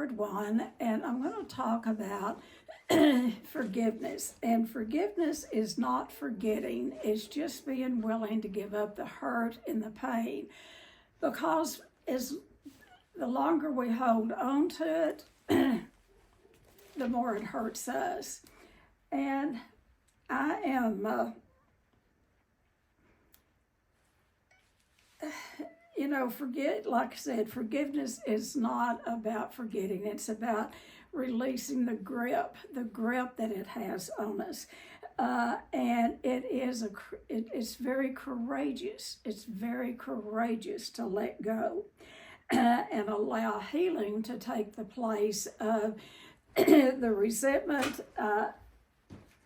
third one, and I'm going to talk about forgiveness. And forgiveness is not forgetting, it's just being willing to give up the hurt and the pain. Because as the longer we hold on to it, the more it hurts us. And I am, like I said, forgiveness is not about forgetting. It's about releasing the grip that it has on us. And it's very courageous. It's very courageous to let go and allow healing to take the place of the resentment.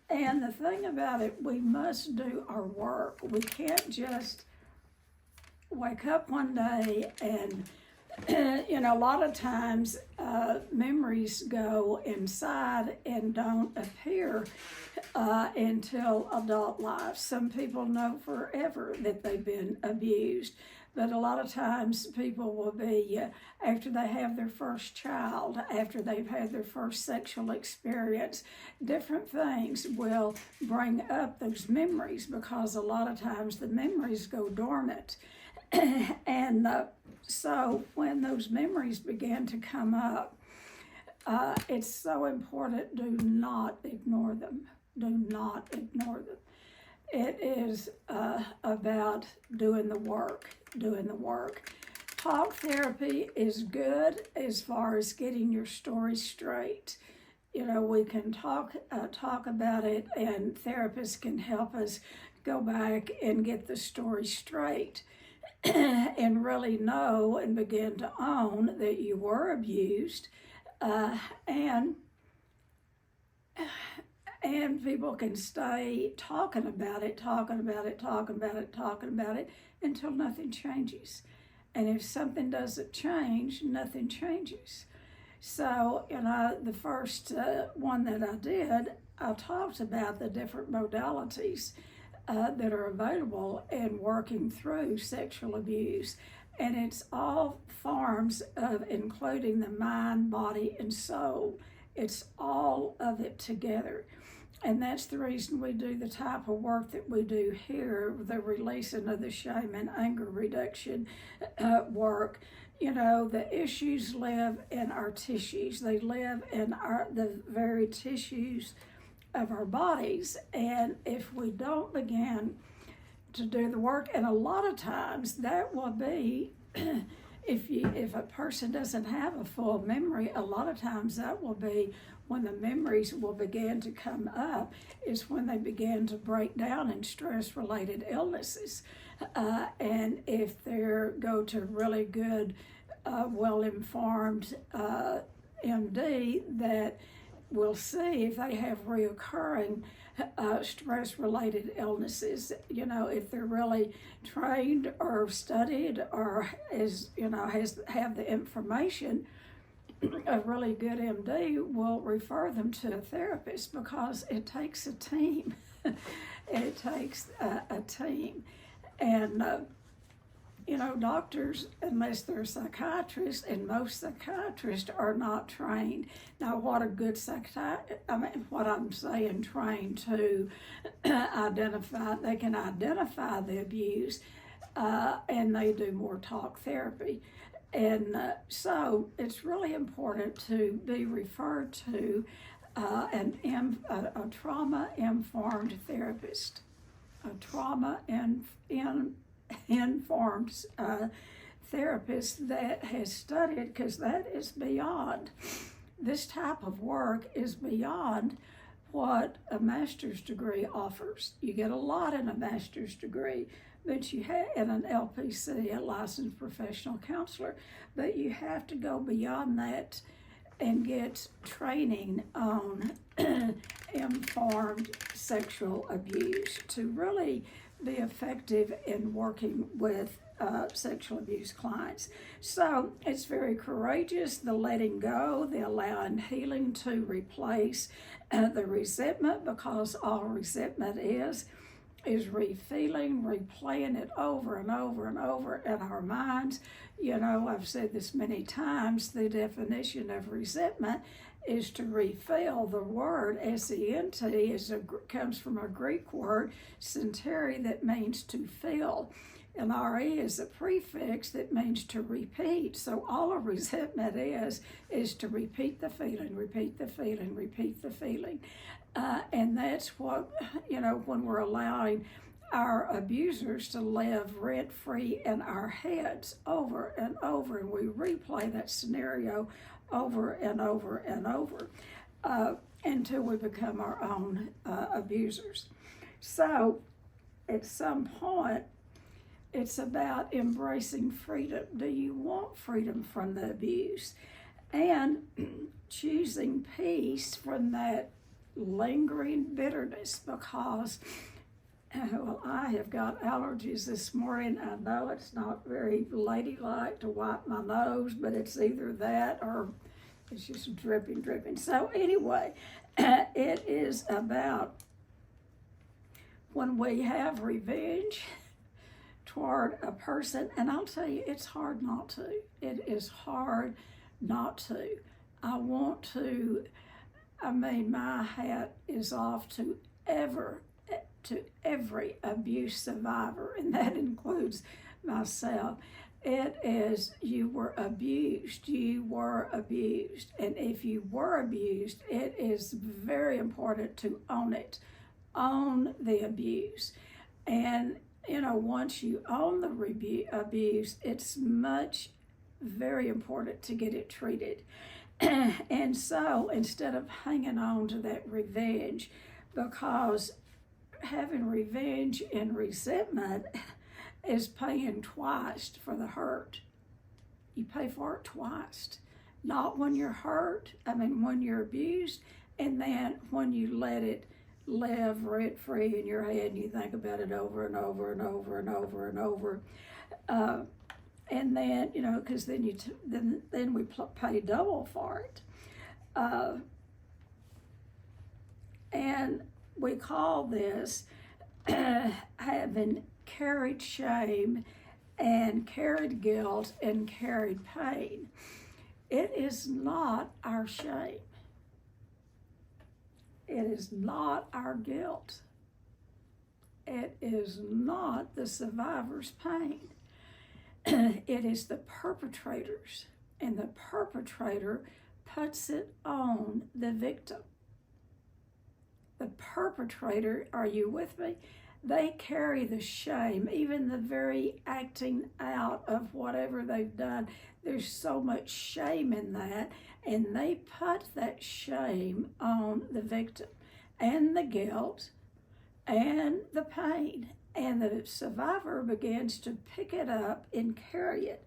And the thing about it, we must do our work. We can't just wake up one day and, a lot of times memories go inside and don't appear until adult life. Some people know forever that they've been abused. But a lot of times people will be, after they have their first child, after they've had their first sexual experience, different things will bring up those memories because a lot of times the memories go dormant. And so when those memories begin to come up, it's so important, do not ignore them. Do not ignore them. It is about doing the work. Talk therapy is good as far as getting your story straight. We can talk about it, and therapists can help us go back and get the story straight and really know and begin to own that you were abused, and people can stay talking about it until nothing changes. And if something doesn't change, nothing changes. So, the first one that I did, I talked about the different modalities that are available in working through sexual abuse. And it's all forms of including the mind, body, and soul. It's all of it together. And that's the reason we do the type of work that we do here, the releasing of the shame and anger reduction work. The issues live in our tissues. They live in the very tissues of our bodies. And if we don't begin to do the work, and a lot of times that will be, if a person doesn't have a full memory, a lot of times that will be when the memories will begin to come up, is when they begin to break down in stress-related illnesses. And if they go to really good, well-informed MD that will see if they have reoccurring stress-related illnesses, if they're really trained or studied or have the information, a really good MD will refer them to a therapist because it takes a team. It takes a team. And, doctors, unless they're psychiatrists, and most psychiatrists are not trained. Now, what a good what I'm saying, trained to identify, they can identify the abuse, and they do more talk therapy. And so it's really important to be referred to a trauma-informed therapist, a trauma-informed therapist that has studied, because that is beyond, this type of work is beyond what a master's degree offers. You get a lot in a master's degree, but you have in an LPC, a licensed professional counselor, but you have to go beyond that and get training on informed sexual abuse to really be effective in working with sexual abuse clients. So it's very courageous, the letting go, the allowing healing to replace the resentment, because all resentment is is refeeling, replaying it over and over and over in our minds. You know, I've said this many times, the definition of resentment is to refeel. The word sent comes from a Greek word, senteri, that means to feel. And re is a prefix that means to repeat. So all a resentment is to repeat the feeling, repeat the feeling, repeat the feeling. And that's what, you know, when we're allowing our abusers to live rent-free in our heads over and over, and we replay that scenario over and over and over until we become our own abusers. So at some point, it's about embracing freedom. Do you want freedom from the abuse? And choosing peace from that lingering bitterness, because well, I have got allergies this morning. I know it's not very ladylike to wipe my nose, but it's either that or it's just dripping. So anyway, it is about when we have revenge toward a person, and I'll tell you, it's hard not to. It is hard not to. My hat is off to every abuse survivor, and that includes myself. It is, you were abused, and if you were abused, it is very important to own it, own the abuse. And you know, once you own the abuse, it's very important to get it treated. And so instead of hanging on to that revenge, because having revenge and resentment is paying twice for the hurt. You pay for it twice. Not when you're hurt, when you're abused, and then when you let it live rent-free in your head and you think about it over and over and over and over and over. And then, you know, because then we pay double for it. And we call this having carried shame and carried guilt and carried pain. It is not our shame. It is not our guilt. It is not the survivor's pain. It is the perpetrator's, and the perpetrator puts it on the victim. The perpetrator, are you with me? They carry the shame, even the very acting out of whatever they've done. There's so much shame in that, and they put that shame on the victim, and the guilt, and the pain. And the survivor begins to pick it up and carry it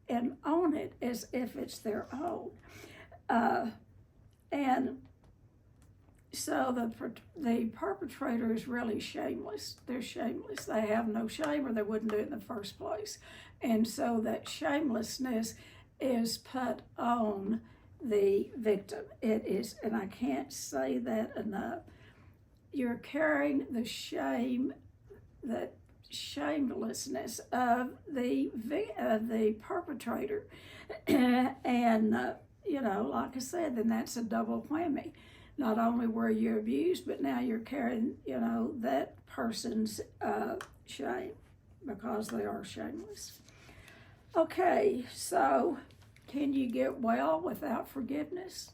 and own it as if it's their own. And so the perpetrator is really shameless. They're shameless. They have no shame, or they wouldn't do it in the first place. And so that shamelessness is put on the victim. It is, and I can't say that enough. You're carrying the shame, the shamelessness of the perpetrator. And, you know, like I said, then that's a double whammy. Not only were you abused, but now you're carrying, you know, that person's shame because they are shameless. Okay, so can you get well without forgiveness?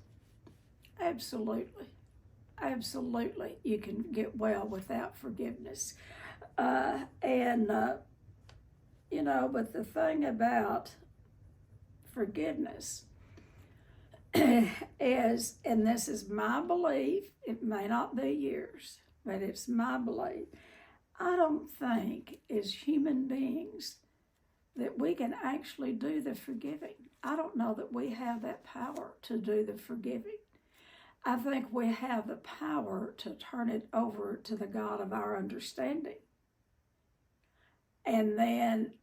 Absolutely. Absolutely, you can get well without forgiveness. You know, but the thing about forgiveness is, and this is my belief, it may not be yours, but it's my belief, I don't think as human beings that we can actually do the forgiving. I don't know that we have that power to do the forgiving. I think we have the power to turn it over to the God of our understanding. And then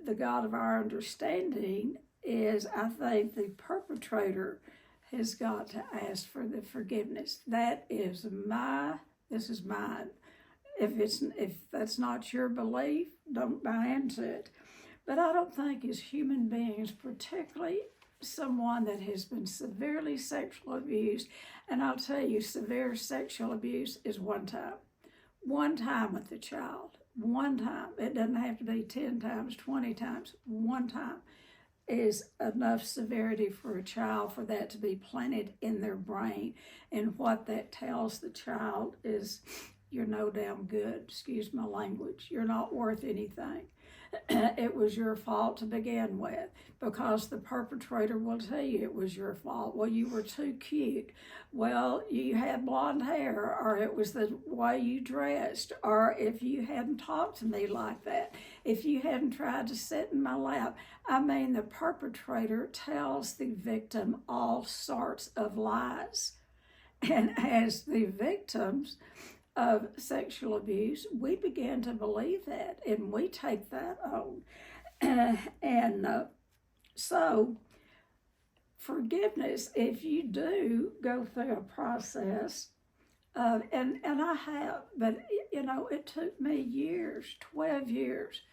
the God of our understanding is, I think, the perpetrator has got to ask for the forgiveness. This is mine. If that's not your belief, don't buy into it. But I don't think as human beings, particularly someone that has been severely sexually abused, and I'll tell you, severe sexual abuse is one time. One time with the child. One time. It doesn't have to be 10 times, 20 times. One time is enough severity for a child for that to be planted in their brain. And what that tells the child is, you're no damn good. Excuse my language. You're not worth anything. It was your fault to begin with, because the perpetrator will tell you it was your fault. Well, you were too cute. Well, you had blonde hair, or it was the way you dressed, or if you hadn't talked to me like that, if you hadn't tried to sit in my lap. I mean, the perpetrator tells the victim all sorts of lies. And as the victims of sexual abuse, we begin to believe that, and we take that on. So forgiveness, if you do go through a process of, and I have, but it took me years, 12 years,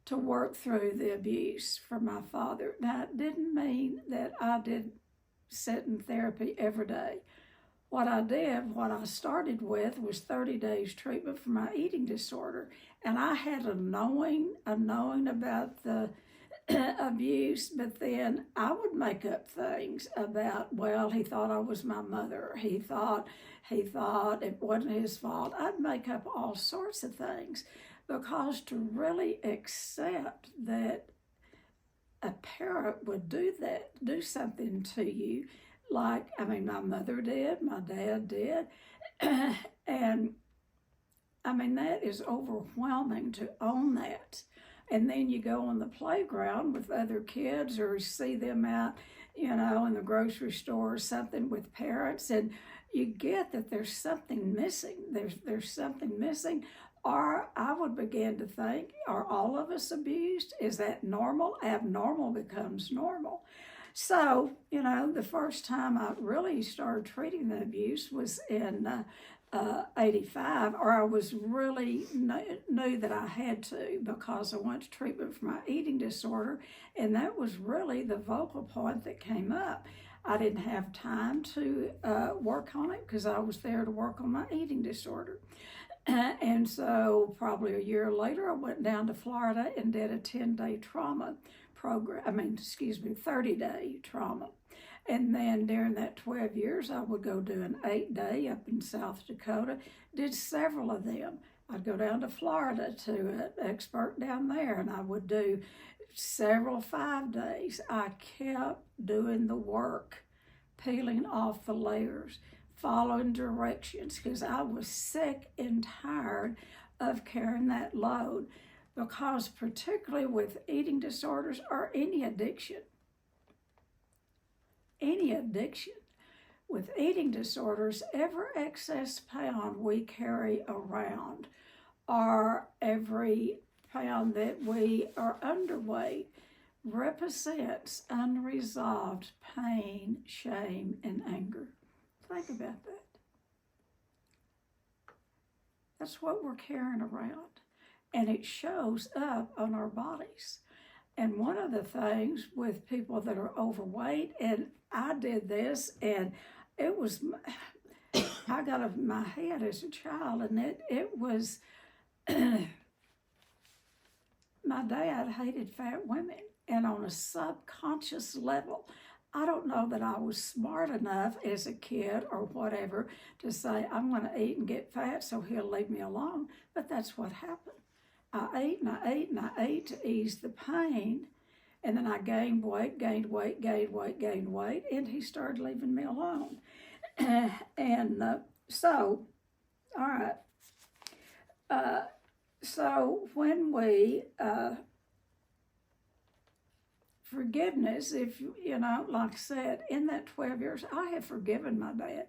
to work through the abuse from my father. Now, it didn't mean that I did sit in therapy every day. What I started with was 30 days treatment for my eating disorder. And I had a knowing about the abuse, but then I would make up things about, well, he thought I was my mother. He thought it wasn't his fault. I'd make up all sorts of things, because to really accept that a parent would do something to you, like, my mother did, my dad did, and that is overwhelming to own that. And then you go on the playground with other kids, or see them out, in the grocery store or something with parents, and you get that there's something missing. There's something missing. Or I would begin to think, are all of us abused? Is that normal? Abnormal becomes normal. So, the first time I really started treating the abuse was in 85, or I was really knew that I had to, because I went to treatment for my eating disorder, and that was really the vocal point that came up. I didn't have time to work on it, because I was there to work on my eating disorder. And so probably a year later, I went down to Florida and did a 10-day trauma program. 30-day trauma. And then during that 12 years, I would go do an 8-day up in South Dakota. Did several of them. I'd go down to Florida to an expert down there, and I would do several 5 days. I kept doing the work, peeling off the layers, following directions, because I was sick and tired of carrying that load. Because particularly with eating disorders, or any addiction, with eating disorders, every excess pound we carry around, or every pound that we are underweight, represents unresolved pain, shame, and anger. Think about that. That's what we're carrying around. And it shows up on our bodies. And one of the things with people that are overweight, and I did this, and it was, I got over my head as a child, and it was, my dad hated fat women. And on a subconscious level, I don't know that I was smart enough as a kid or whatever to say, I'm going to eat and get fat so he'll leave me alone. But that's what happened. I ate and I ate and I ate to ease the pain, and then I gained weight, and he started leaving me alone. So, all right. So when we, forgiveness, if like I said, in that 12 years, I have forgiven my dad.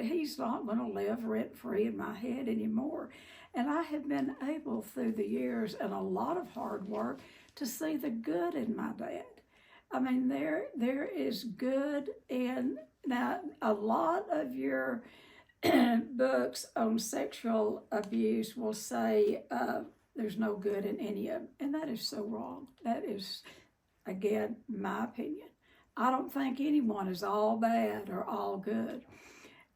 He's not going to live rent-free in my head anymore. And I have been able through the years and a lot of hard work to see the good in my dad. There is good in, now a lot of your books on sexual abuse will say there's no good in any of them, and that is so wrong. That is, again, my opinion. I don't think anyone is all bad or all good.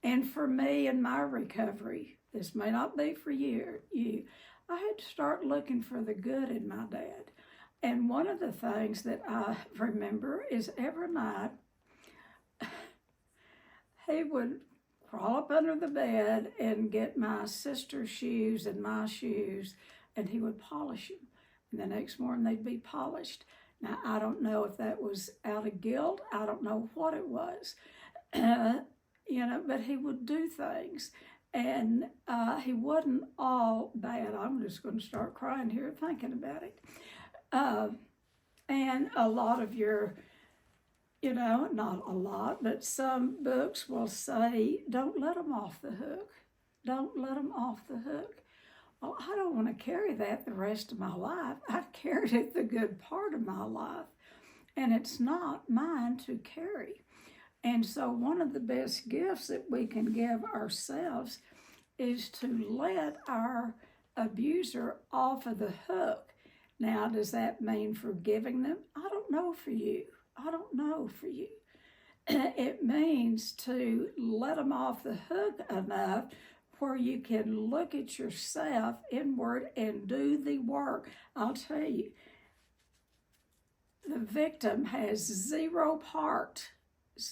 And for me in my recovery, this may not be for you, I had to start looking for the good in my dad. And one of the things that I remember is every night he would crawl up under the bed and get my sister's shoes and my shoes, and he would polish them. And the next morning they'd be polished. Now, I don't know if that was out of guilt. I don't know what it was. But he would do things. And he wasn't all bad. I'm just going to start crying here thinking about it. And a lot of your, not a lot, but some books will say, don't let them off the hook. Don't let them off the hook. Well, I don't want to carry that the rest of my life. I've carried it the good part of my life, and it's not mine to carry. And so one of the best gifts that we can give ourselves is to let our abuser off of the hook. Now, does that mean forgiving them? I don't know for you. I don't know for you. It means to let them off the hook enough where you can look at yourself inward and do the work. I'll tell you, the victim has zero part in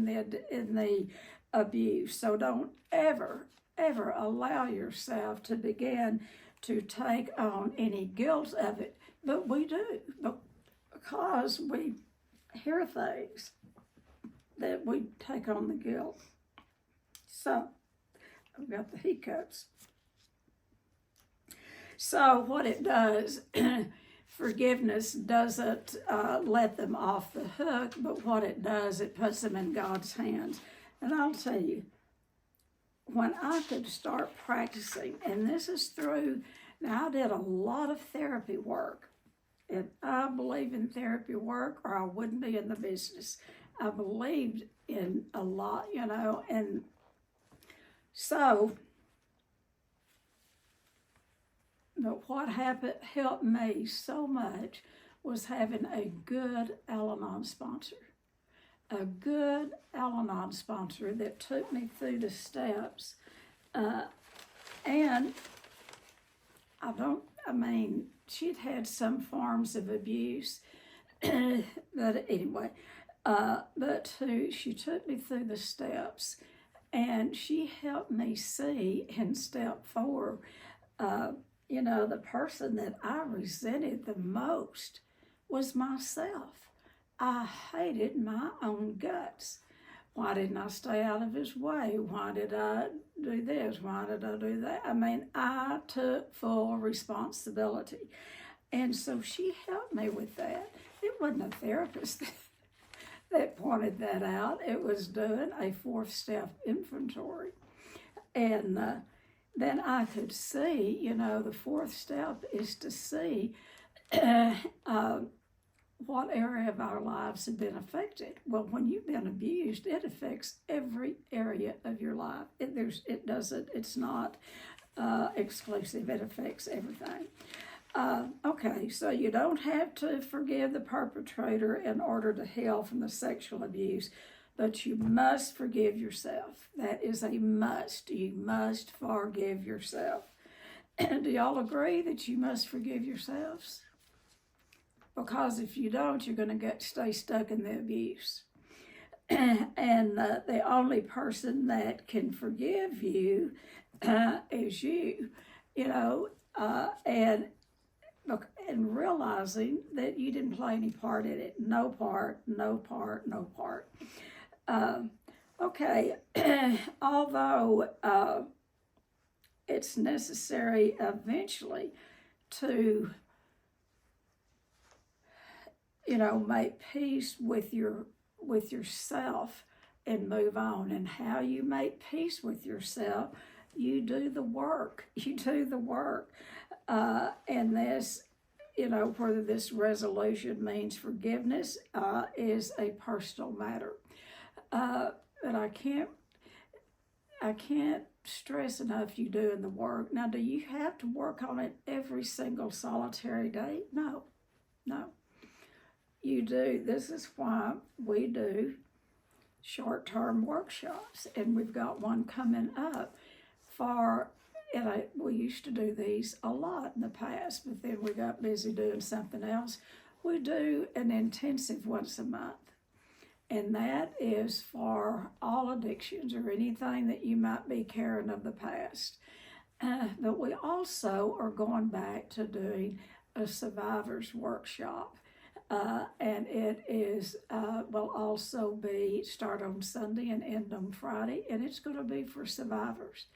the abuse. So don't ever allow yourself to begin to take on any guilt of it. But we do, because we hear things that we take on the guilt. So, I've got the hiccups. So what it does, forgiveness doesn't let them off the hook, but what it does, it puts them in God's hands. And I'll tell you, when I could start practicing, and this is through, now I did a lot of therapy work, and I believe in therapy work or I wouldn't be in the business. I believed in a lot, and so, but what helped me so much was having a good Al-Anon sponsor. A good Al-Anon sponsor that took me through the steps. And she'd had some forms of abuse, but anyway, she took me through the steps. And she helped me see in step 4, the person that I resented the most was myself. I hated my own guts. Why didn't I stay out of his way? Why did I do this? Why did I do that? I took full responsibility. And so she helped me with that. It wasn't a therapist that pointed that out. It was doing a 4th-step inventory. And then I could see, the 4th step is to see what area of our lives have been affected. Well, when you've been abused, it affects every area of your life. It's not exclusive. It affects everything. Okay, so you don't have to forgive the perpetrator in order to heal from the sexual abuse, but you must forgive yourself. That is a must. You must forgive yourself. Do y'all agree that you must forgive yourselves? Because if you don't, you're going to stay stuck in the abuse. And the only person that can forgive you is you, and realizing that you didn't play any part in it. No part. Okay, although it's necessary eventually to, make peace with yourself and move on. And how you make peace with yourself, you do the work. And this, whether this resolution means forgiveness is a personal matter. but I can't stress enough you doing the work. Now, do you have to work on it every single solitary day? No. You do. This is why we do short-term workshops, and we've got one coming up we used to do these a lot in the past, but then we got busy doing something else. We do an intensive once a month. And that is for all addictions or anything that you might be carrying of the past. But we also are going back to doing a survivors workshop. And it will also start on Sunday and end on Friday. And it's going to be for survivors.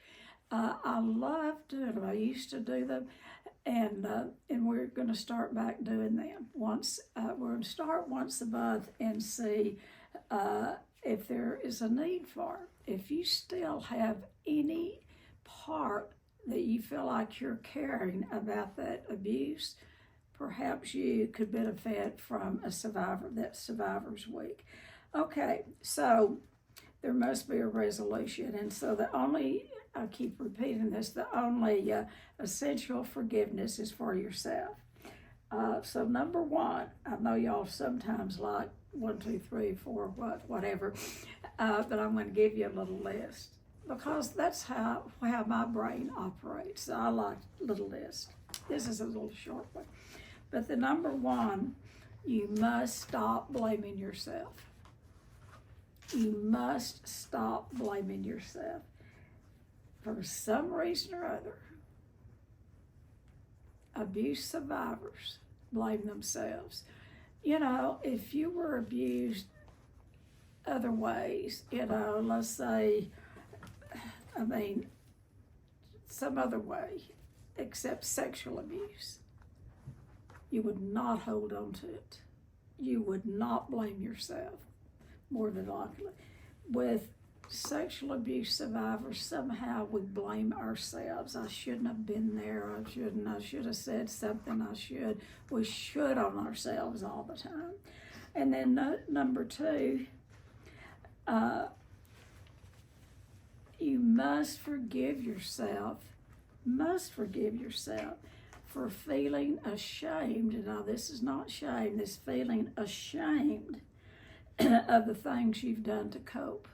I love doing them. I used to do them. And we're going to start back doing them. We're going to start once a month and see if there is a need for it. If you still have any part that you feel like you're caring about that abuse, perhaps you could benefit from that Survivors Week. Okay, so there must be a resolution. And so I keep repeating this, the only essential forgiveness is for yourself. So number one, I know y'all sometimes like 1, 2, 3, 4, whatever, but I'm going to give you a little list because that's how my brain operates. I like little lists. This is a little short one. But the number one, you must stop blaming yourself. You must stop blaming yourself. For some reason or other, abuse survivors blame themselves. If you were abused other ways, let's say, some other way except sexual abuse, you would not hold on to it. You would not blame yourself, more than likely. With sexual abuse survivors, somehow we blame ourselves. I shouldn't have been there. I should have said something. We should on ourselves all the time. And then number two, you must forgive yourself for feeling ashamed. Now, this is not shame, this feeling ashamed of the things you've done to cope.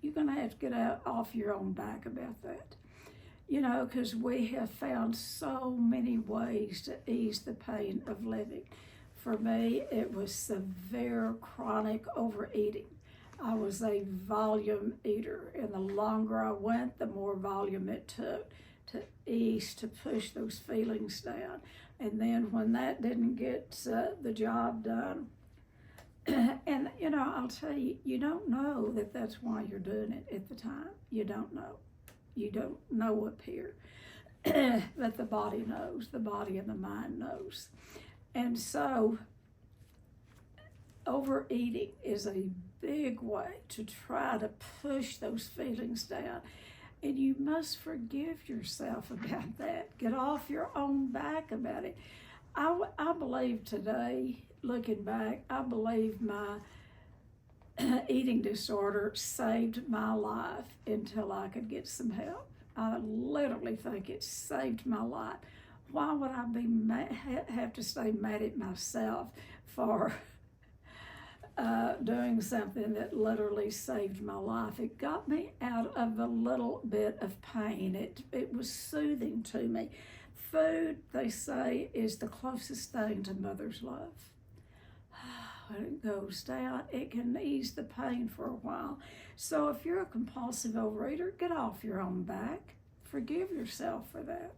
You're going to have to get off your own back about that. Because we have found so many ways to ease the pain of living. For me, it was severe chronic overeating. I was a volume eater, and the longer I went, the more volume it took to ease, to push those feelings down. And then when that didn't get the job done, and I'll tell you, you don't know that that's why you're doing it at the time. You don't know. You don't know up here. But the body knows. The body and the mind knows. And so overeating is a big way to try to push those feelings down. And you must forgive yourself about that. Get off your own back about it. I believe today, looking back, I believe my eating disorder saved my life until I could get some help. I literally think it saved my life. Why would I be have to stay mad at myself for doing something that literally saved my life? It got me out of a little bit of pain. It was soothing to me. Food, they say, is the closest thing to mother's love. When it goes down, it can ease the pain for a while. So if you're a compulsive overeater, get off your own back. Forgive yourself for that.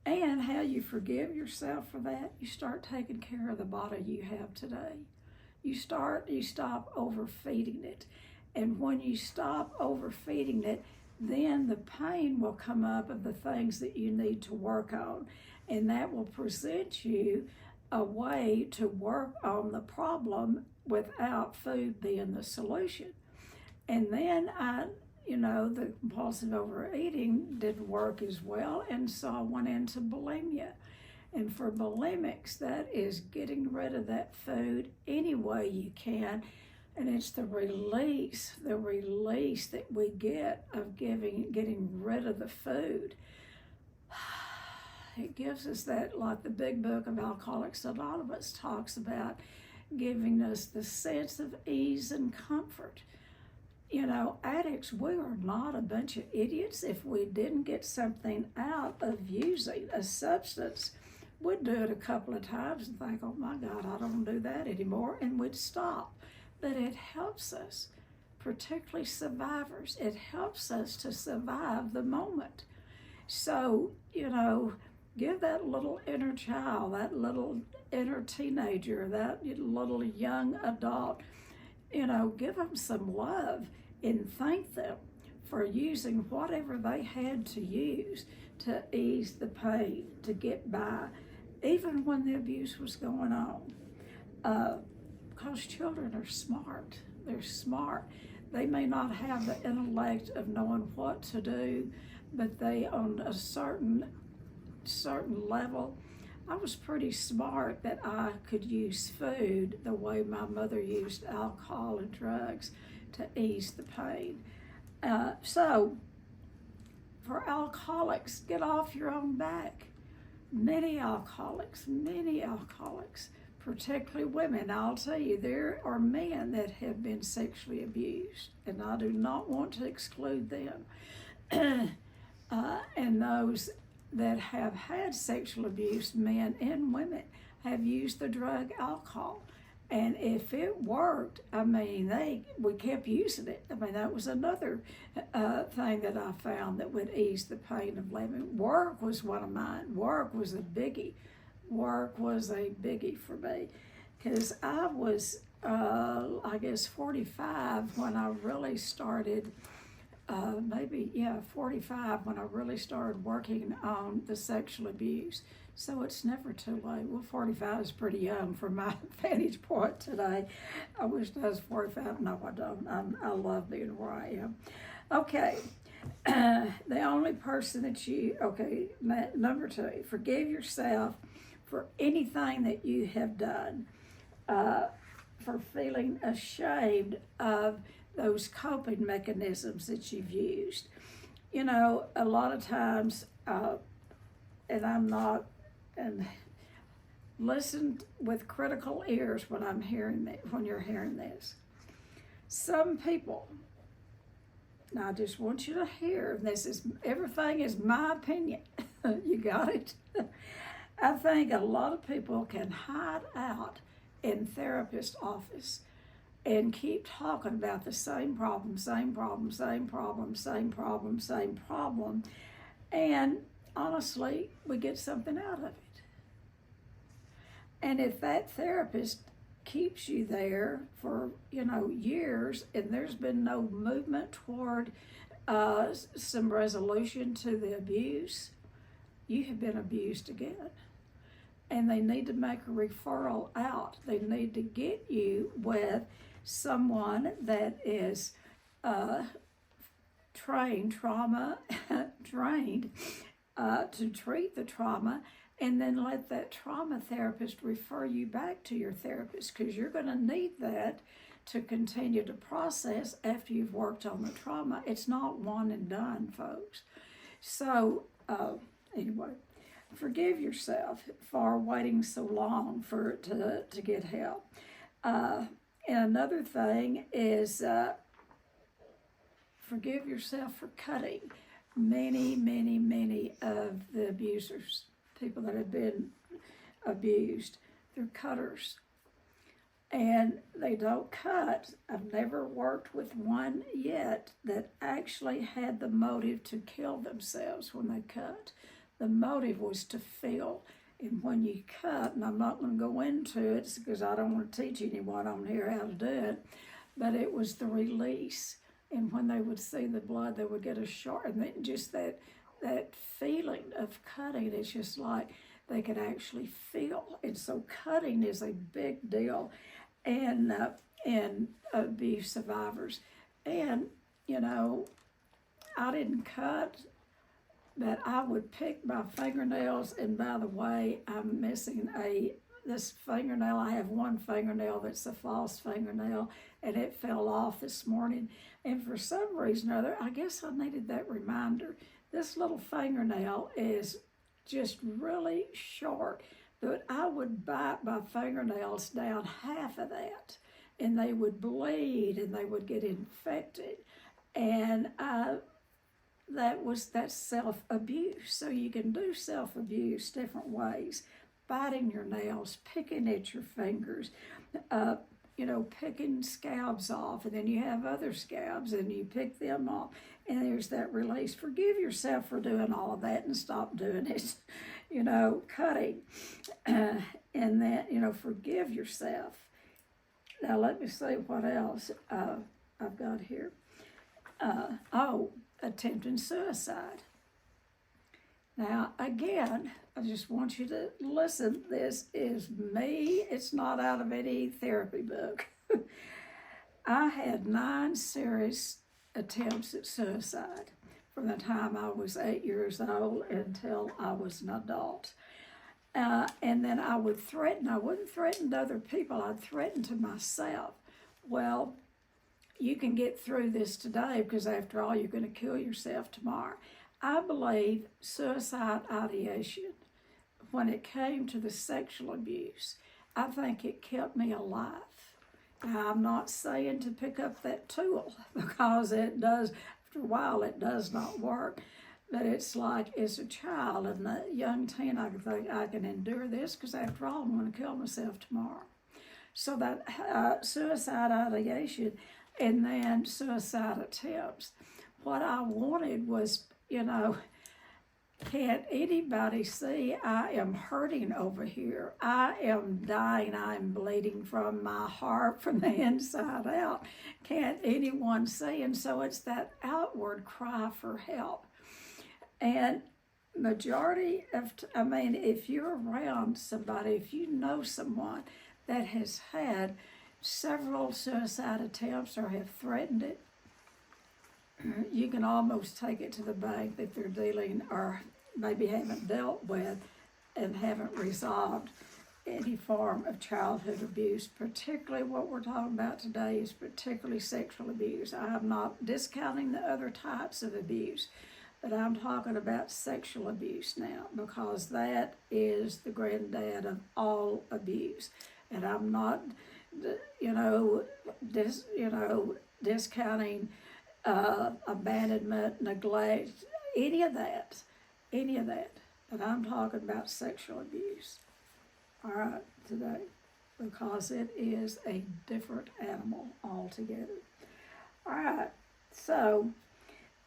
And how you forgive yourself for that, you start taking care of the body you have today. You stop overfeeding it. And when you stop overfeeding it, then the pain will come up of the things that you need to work on. And that will present you a way to work on the problem without food being the solution. And then the compulsive overeating didn't work as well, and so I went into bulimia. And for bulimics, that is getting rid of that food any way you can And it's the release that we get of getting rid of the food. It gives us that, like the big book of Alcoholics Anonymous talks about, giving us the sense of ease and comfort. You know, addicts, we are not a bunch of idiots. If we didn't get something out of using a substance, we'd do it a couple of times and think, oh my God, I don't do that anymore, and we'd stop. But it helps us, particularly survivors. It helps us to survive the moment. So, you know, give that little inner child, that little inner teenager, that little young adult, you know, give them some love and thank them for using whatever they had to use to ease the pain, to get by, even when the abuse was going on. Because children are smart. They're smart. They may not have the intellect of knowing what to do, but they, on a certain level, I was pretty smart that I could use food the way my mother used alcohol and drugs to ease the pain. So, for alcoholics, get off your own back. Many alcoholics, particularly women, I'll tell you, there are men that have been sexually abused, and I do not want to exclude them. And those that have had sexual abuse, men and women, have used the drug alcohol. And if it worked, I mean, we kept using it. I mean, that was another thing that I found that would ease the pain of living. Work was one of mine. Work was a biggie. Work was a biggie for me, because I was, I guess, 45 when I really started, 45 when I really started working on the sexual abuse. So it's never too late. Well, 45 is pretty young from my vantage point today. I wish I was 45. No, I don't. I love being where I am. Okay. The only person that number 2, forgive yourself for anything that you have done, for feeling ashamed of those coping mechanisms that you've used. You know, a lot of times, and listen with critical ears when you're hearing this. Some people, now I just want you to hear, everything is my opinion. You got it? I think a lot of people can hide out in therapist office and keep talking about the same problem, and honestly, we get something out of it. And if that therapist keeps you there for, years, and there's been no movement toward some resolution to the abuse, you have been abused again. And they need to make a referral out. They need to get you with someone that is trained to treat the trauma, and then let that trauma therapist refer you back to your therapist, because you're going to need that to continue to process after you've worked on the trauma. It's not one and done, folks. So anyway, forgive yourself for waiting so long to get help. And another thing is forgive yourself for cutting many of the abusers, people that have been abused. They're cutters, and they don't cut. I've never worked with one yet that actually had the motive to kill themselves when they cut. The motive was to feel. And when you cut, and I'm not going to go into it because I don't want to teach anyone on here how to do it, but it was the release. And when they would see the blood, they would get a sharp, and then just that feeling of cutting, it's just like they could actually feel. And so cutting is a big deal in abuse survivors. And, I didn't cut, but I would pick my fingernails, and by the way, I'm missing a this fingernail. I have one fingernail that's a false fingernail, and it fell off this morning. And for some reason or other, I guess I needed that reminder. This little fingernail is just really short, but I would bite my fingernails down half of that, and they would bleed and they would get infected. And that's self-abuse. So you can do self-abuse different ways: biting your nails, picking at your fingers, picking scabs off, and then you have other scabs and you pick them off, and there's that release. Forgive yourself for doing all of that and stop doing it, cutting, and then, forgive yourself. Now let me see what else I've got here. Attempting suicide. Now, again, I just want you to listen. This is me. It's not out of any therapy book. I had 9 serious attempts at suicide from the time I was 8 years old until I was an adult. And then I would threaten. I wouldn't threaten to other people. I'd threaten to myself. Well, you can get through this today because after all, you're going to kill yourself tomorrow. I believe suicide ideation, when it came to the sexual abuse, I think it kept me alive. Now, I'm not saying to pick up that tool because it does, after a while, it does not work. But it's like as a child and a young teen, I think I can endure this because after all, I'm going to kill myself tomorrow. So that suicide ideation and then suicide attempts. What I wanted was, can't anybody see I am hurting over here? I am dying. I am bleeding from my heart from the inside out. Can't anyone see? And so it's that outward cry for help. And majority of, if you're around somebody, if you know someone that has had several suicide attempts or have threatened it, you can almost take it to the bank that they're dealing or maybe haven't dealt with and haven't resolved any form of childhood abuse. Particularly what we're talking about today is particularly sexual abuse. I'm not discounting the other types of abuse, but I'm talking about sexual abuse now because that is the granddad of all abuse. And I'm not, discounting abandonment, neglect, any of that. But I'm talking about sexual abuse, all right, today, because it is a different animal altogether. All right, so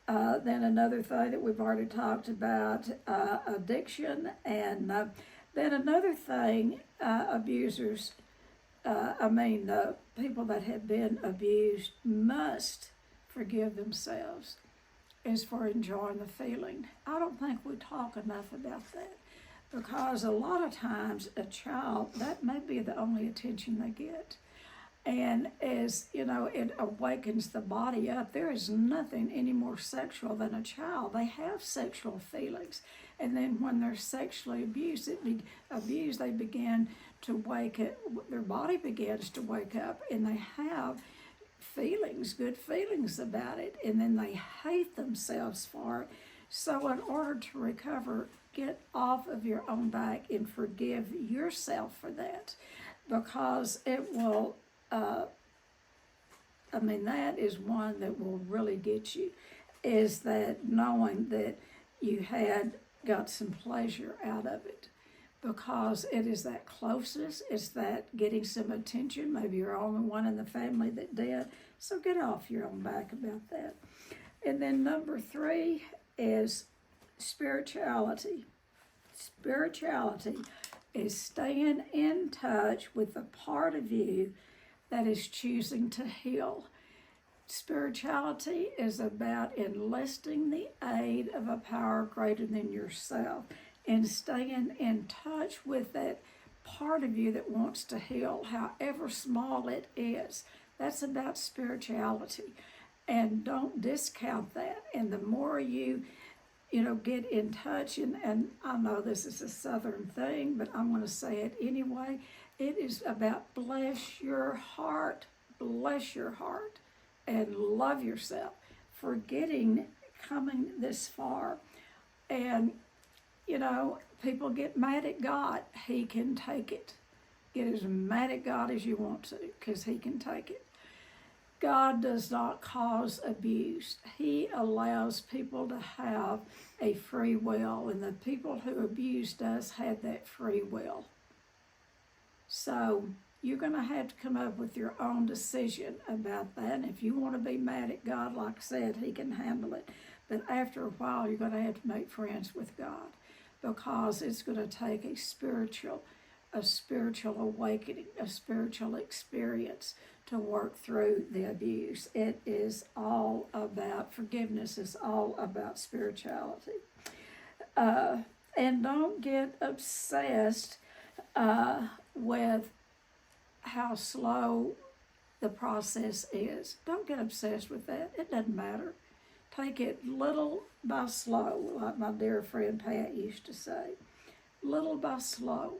then another thing that we've already talked about, addiction, and then another thing, abusers, people that have been abused must forgive themselves is for enjoying the feeling. I don't think we talk enough about that because a lot of times a child, that may be the only attention they get. And as it awakens the body up, there is nothing any more sexual than a child. They have sexual feelings. And then when they're sexually abused, they begin to wake up, their body begins to wake up, and they have feelings, good feelings about it, and then they hate themselves for it. So in order to recover, get off of your own back and forgive yourself for that, because it will, that is one that will really get you, is that knowing that you had got some pleasure out of it, because it is that closeness, it's that getting some attention. Maybe you're the only one in the family that did, so get off your own back about that. And then number 3 is spirituality. Spirituality is staying in touch with the part of you that is choosing to heal. Spirituality is about enlisting the aid of a power greater than yourself and staying in touch with that part of you that wants to heal, however small it is. That's about spirituality. And don't discount that. And the more you get in touch. And I know this is a Southern thing, but I'm going to say it anyway. It is about bless your heart, and love yourself, forgetting coming this far. And, people get mad at God. He can take it. Get as mad at God as you want to, because he can take it. God does not cause abuse. He allows people to have a free will, and the people who abused us had that free will. So you're going to have to come up with your own decision about that. And if you want to be mad at God, like I said, he can handle it. But after a while, you're going to have to make friends with God, because it's going to take a spiritual awakening, a spiritual experience to work through the abuse. It is all about forgiveness. It's all about spirituality. And don't get obsessed with how slow the process is. Don't get obsessed with that. It doesn't matter. Take it little by slow, like my dear friend Pat used to say. Little by slow.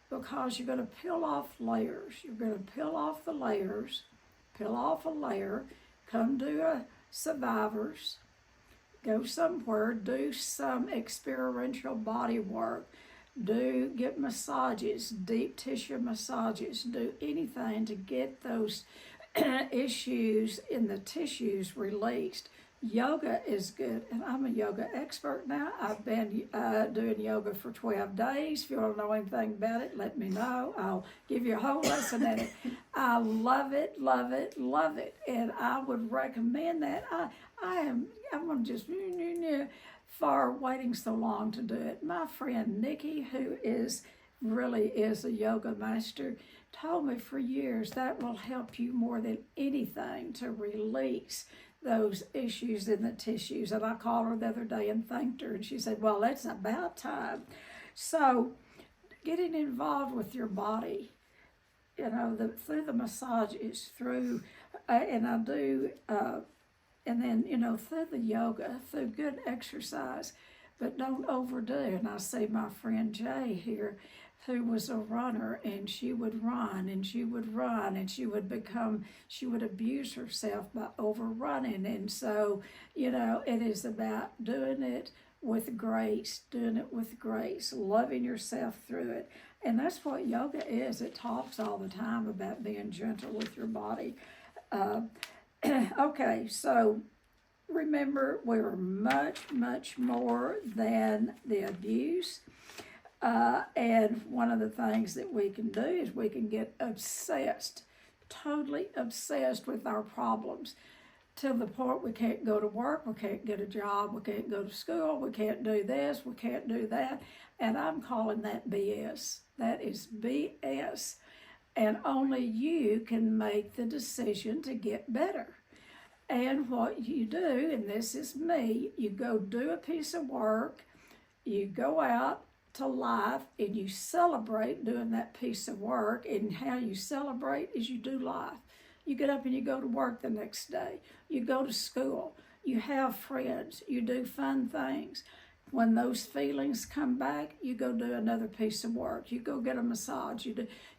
Because you're going to peel off layers. You're going to peel off the layers, peel off a layer, come do a survivors, go somewhere, do some experiential body work, get massages, deep tissue massages, do anything to get those issues in the tissues released. Yoga is good, and I'm a yoga expert now. I've been doing yoga for 12 days. If you want to know anything about it, let me know. I'll give you a whole lesson in it. I love it, love it, love it, and I would recommend that. I'm just for waiting so long to do it. My friend Nikki, who really is a yoga master, told me for years that will help you more than anything to release those issues in the tissues. And I called her the other day and thanked her, and she said, well, it's about time. So getting involved with your body, through the massages, and I do, and then, through the yoga, through good exercise, but don't overdo. And I see my friend Jay here, who was a runner, and she would run and she would run, and she would abuse herself by overrunning. And so, it is about doing it with grace, loving yourself through it. And that's what yoga is. It talks all the time about being gentle with your body. Okay, so remember, we're much, much more than the abuse. And one of the things that we can do is we can get obsessed, totally obsessed with our problems, to the point we can't go to work, we can't get a job, we can't go to school, we can't do this, we can't do that. And I'm calling that BS. That is BS. And only you can make the decision to get better. And what you do, and this is me, you go do a piece of work, you go out to life, and you celebrate doing that piece of work. And how you celebrate is you do life. You get up and you go to work the next day. You go to school. You have friends. You do fun things. When those feelings come back, you go do another piece of work. You go get a massage.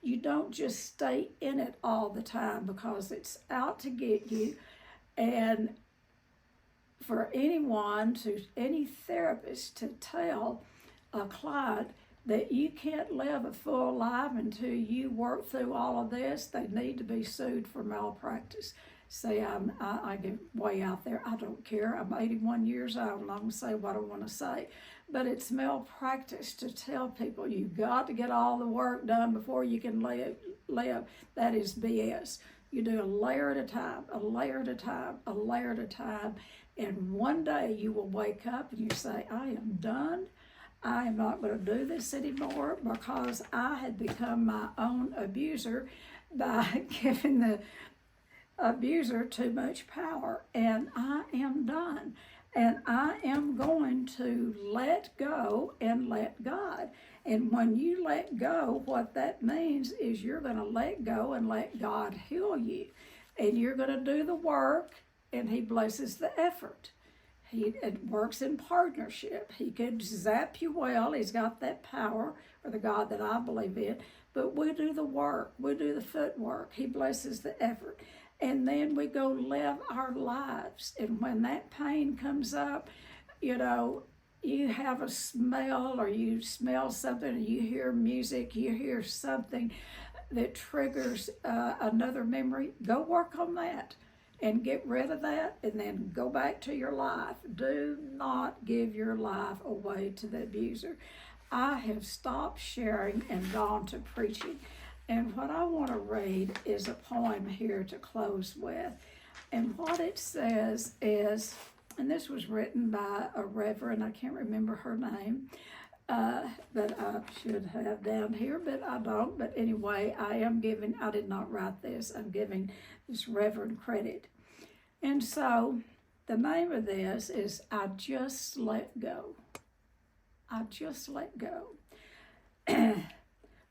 You don't just stay in it all the time, because it's out to get you. And for any therapist to tell a client that you can't live a full life until you work through all of this, they need to be sued for malpractice. See, I get way out there. I don't care. I'm 81 years old, and I'm going to say what I want to say. But it's malpractice to tell people you've got to get all the work done before you can live. That is BS. You do a layer at a time, a layer at a time, a layer at a time, and one day you will wake up and you say, I am done. I am not going to do this anymore, because I had become my own abuser by giving the abuser too much power. And I am done. And I am going to let go and let God. And when you let go, what that means is you're going to let go and let God heal you. And you're going to do the work, and He blesses the effort. It works in partnership. He could zap you well. He's got that power, or the God that I believe in. But we do the work. We do the footwork. He blesses the effort. And then we go live our lives. And when that pain comes up, you know, you have a smell, or you smell something, or you hear music, you hear something that triggers another memory, go work on that and get rid of that, and then go back to your life. Do not give your life away to the abuser. I have stopped sharing and gone to preaching. And what I want to read is a poem here to close with. And what it says is, and this was written by a reverend, I can't remember her name, that I should have down here, but I don't. But anyway, I did not write this. I'm giving this reverend credit. And so the name of this is I Just Let Go. I just let go.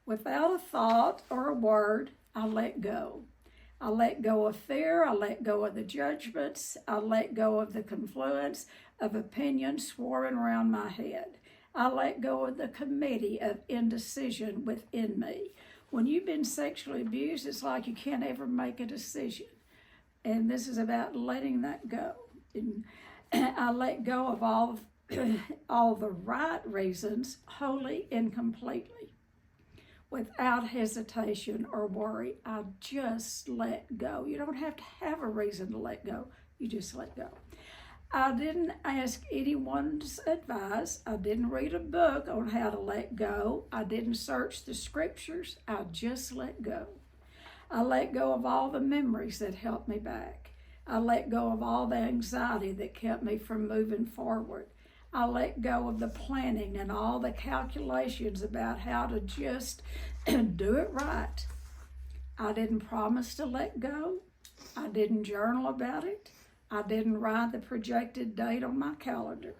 Without a thought or a word, I let go. I let go of fear. I let go of the judgments. I let go of the confluence of opinions swarming around my head. I let go of the committee of indecision within me. When you've been sexually abused, it's like you can't ever make a decision. And this is about letting that go. And I let go of all the right reasons, wholly and completely. Without hesitation or worry, I just let go. You don't have to have a reason to let go. You just let go. I didn't ask anyone's advice. I didn't read a book on how to let go. I didn't search the scriptures. I just let go. I let go of all the memories that held me back. I let go of all the anxiety that kept me from moving forward. I let go of the planning and all the calculations about how to just do it right. I didn't promise to let go. I didn't journal about it. I didn't write the projected date on my calendar.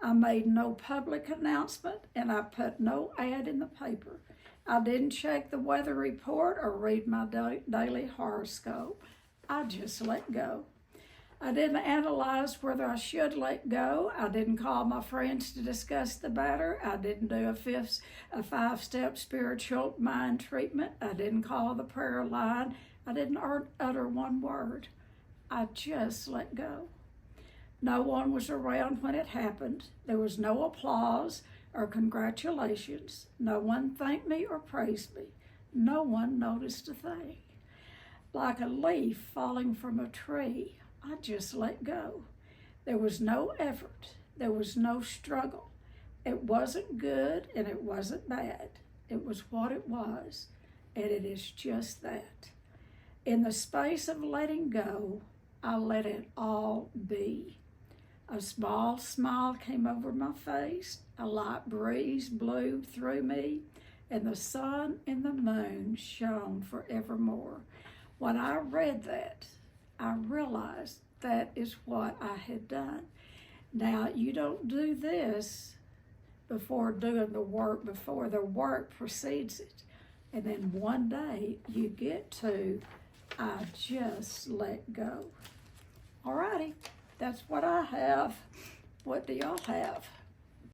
I made no public announcement, and I put no ad in the paper. I didn't check the weather report or read my daily horoscope. I just let go. I didn't analyze whether I should let go. I didn't call my friends to discuss the matter. I didn't do a 5-step spiritual mind treatment. I didn't call the prayer line. I didn't utter one word. I just let go. No one was around when it happened. There was no applause or congratulations. No one thanked me or praised me. No one noticed a thing. Like a leaf falling from a tree, I just let go. There was no effort. There was no struggle. It wasn't good and it wasn't bad. It was what it was, and it is just that. In the space of letting go, I let it all be. A small smile came over my face. A light breeze blew through me, and the sun and the moon shone forevermore. When I read that, I realized that is what I had done. Now, you don't do this before doing the work, before the work precedes it. And then one day you get to, I just let go. All righty, that's what I have. What do y'all have?